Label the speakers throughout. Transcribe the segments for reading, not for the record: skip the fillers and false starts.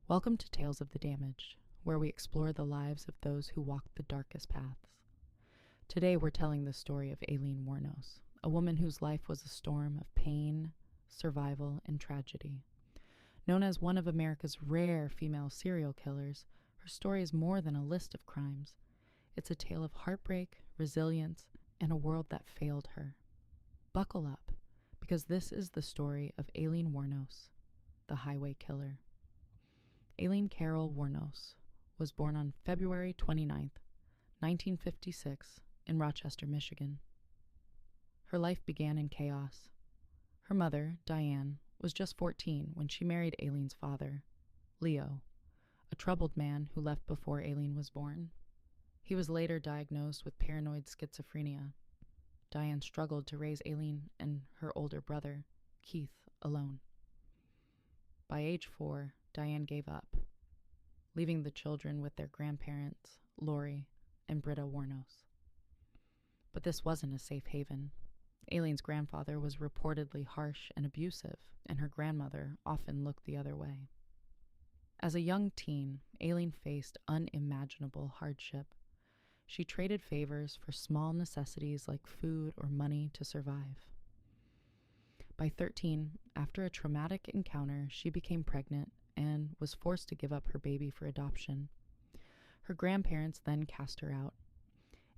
Speaker 1: Welcome to Tales of the Damaged, where we explore the lives of those who walk the darkest paths. Today we're telling the story of Aileen Wuornos, a woman whose life was a storm of pain, survival, and tragedy. Known as one of America's rare female serial killers, her story is more than a list of crimes. It's a tale of heartbreak, resilience, and a world that failed her. Buckle up, because this is the story of Aileen Wuornos, the highway killer. Aileen Carol Wuornos was born on February 29th, 1956, in Rochester, Michigan. Her life began in chaos. Her mother, Diane, was just 14 when she married Aileen's father, Leo, a troubled man who left before Aileen was born. He was later diagnosed with paranoid schizophrenia. Diane struggled to raise Aileen and her older brother, Keith, alone. By age 4, Diane gave up, leaving the children with their grandparents, Lori and Britta Wuornos. But this wasn't a safe haven. Aileen's grandfather was reportedly harsh and abusive, and her grandmother often looked the other way. As a young teen, Aileen faced unimaginable hardship. She traded favors for small necessities like food or money to survive. By 13, after a traumatic encounter, she became pregnant and was forced to give up her baby for adoption. Her grandparents then cast her out.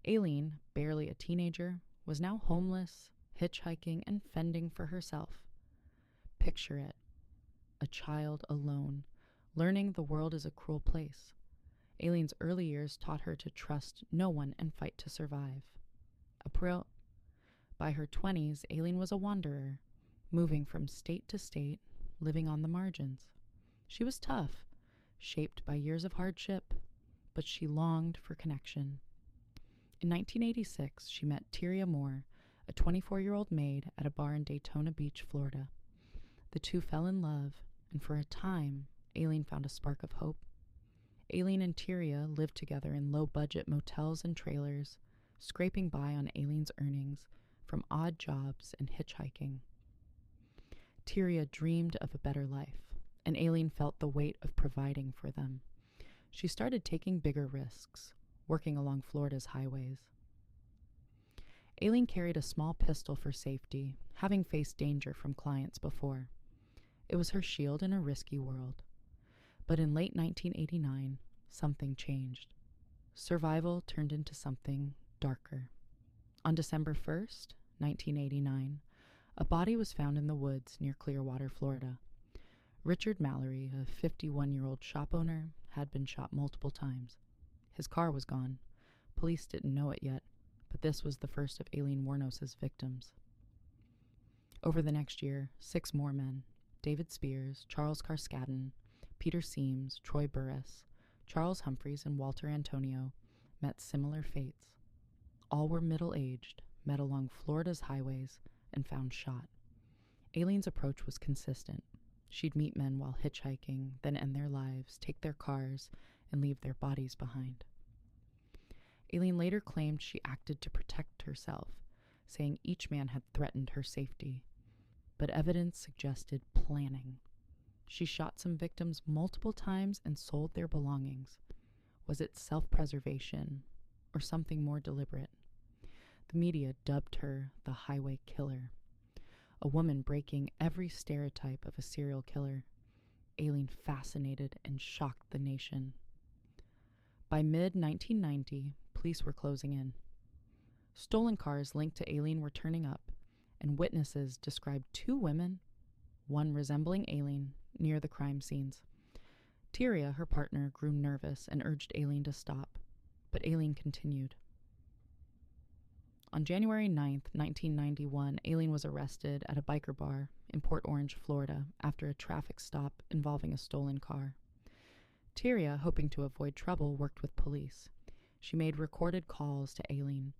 Speaker 1: Aileen, barely a teenager, was now homeless, hitchhiking, and fending for herself. Picture it, a child alone, learning the world is a cruel place. Aileen's early years taught her to trust no one and fight to survive. By her 20s, Aileen was a wanderer, moving from state to state, living on the margins. She was tough, shaped by years of hardship, but she longed for connection. In 1986, she met Tyria Moore, a 24-year-old maid at a bar in Daytona Beach, Florida. The two fell in love, and for a time, Aileen found a spark of hope. Aileen and Tyria lived together in low-budget motels and trailers, scraping by on Aileen's earnings from odd jobs and hitchhiking. Tyria dreamed of a better life, and Aileen felt the weight of providing for them. She started taking bigger risks, working along Florida's highways. Aileen carried a small pistol for safety, having faced danger from clients before. It was her shield in a risky world. But in late 1989, something changed. Survival turned into something darker. On December 1st, 1989, a body was found in the woods near Clearwater, Florida. Richard Mallory, a 51-year-old shop owner, had been shot multiple times. His car was gone. Police didn't know it yet, but this was the first of Aileen Wuornos' victims. Over the next year, 6 more men, David Spears, Charles Carskadden, Peter Seams, Troy Burris, Charles Humphreys, and Walter Antonio, met similar fates. All were middle-aged, met along Florida's highways, and found shot. Aileen's approach was consistent. She'd meet men while hitchhiking, then end their lives, take their cars, and leave their bodies behind. Aileen later claimed she acted to protect herself, saying each man had threatened her safety. But evidence suggested planning. She shot some victims multiple times and sold their belongings. Was it self-preservation or something more deliberate? The media dubbed her the highway killer, a woman breaking every stereotype of a serial killer. Aileen fascinated and shocked the nation. By mid-1990, police were closing in. Stolen cars linked to Aileen were turning up, and witnesses described 2 women, one resembling Aileen, near the crime scenes. Tyria, her partner, grew nervous and urged Aileen to stop, but Aileen continued. On January 9th, 1991, Aileen was arrested at a biker bar in Port Orange, Florida, after a traffic stop involving a stolen car. Tyria, hoping to avoid trouble, worked with police. She made recorded calls to Aileen,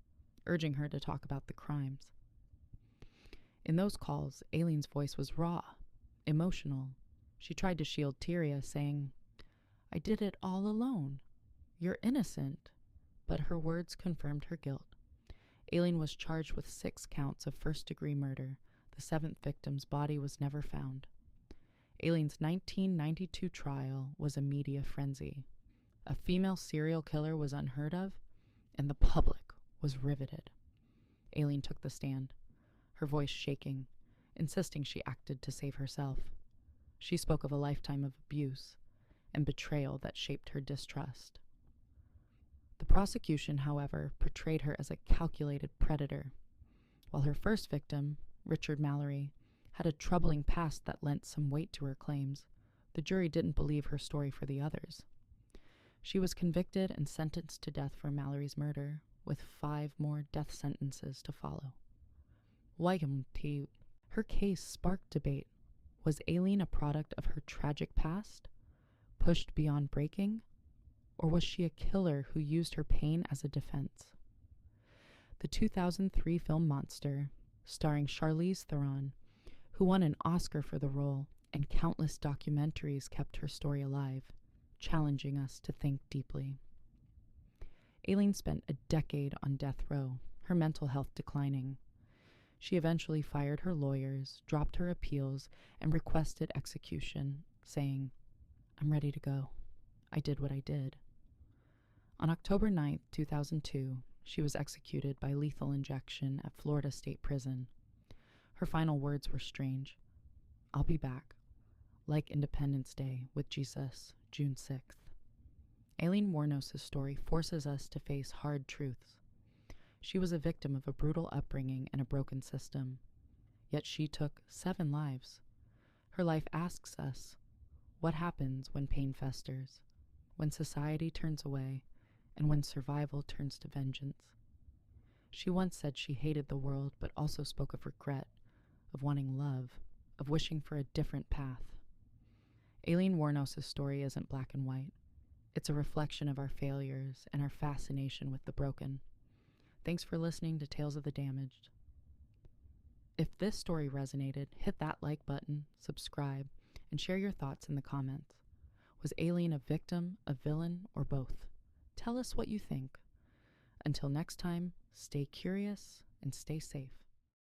Speaker 1: urging her to talk about the crimes. In those calls, Aileen's voice was raw, emotional. She tried to shield Tyria, saying, "I did it all alone. You're innocent." But her words confirmed her guilt. Aileen was charged with 6 counts of first-degree murder. The 7th victim's body was never found. Aileen's 1992 trial was a media frenzy. A female serial killer was unheard of, and the public was riveted. Aileen took the stand, her voice shaking, insisting she acted to save herself. She spoke of a lifetime of abuse and betrayal that shaped her distrust. The prosecution, however, portrayed her as a calculated predator. While her first victim, Richard Mallory, had a troubling past that lent some weight to her claims, the jury didn't believe her story for the others. She was convicted and sentenced to death for Mallory's murder, with 5 more death sentences to follow. Her case sparked debate. Was Aileen a product of her tragic past, pushed beyond breaking, or was she a killer who used her pain as a defense? The 2003 film Monster, starring Charlize Theron, who won an Oscar for the role, and countless documentaries kept her story alive, challenging us to think deeply. Aileen spent a decade on death row, her mental health declining. She eventually fired her lawyers, dropped her appeals, and requested execution, saying, "I'm ready to go. I did what I did." On October 9, 2002, she was executed by lethal injection at Florida State Prison. Her final words were strange. "I'll be back, like Independence Day with Jesus, June 6th. Aileen Wuornos' story forces us to face hard truths. She was a victim of a brutal upbringing and a broken system, yet she took 7 lives. Her life asks us, what happens when pain festers, when society turns away, and when survival turns to vengeance? She once said she hated the world, but also spoke of regret, of wanting love, of wishing for a different path. Aileen Wuornos' story isn't black and white. It's a reflection of our failures and our fascination with the broken. Thanks for listening to Tales of the Damaged. If this story resonated, hit that like button, subscribe, and share your thoughts in the comments. Was Aileen a victim, a villain, or both? Tell us what you think. Until next time, stay curious and stay safe.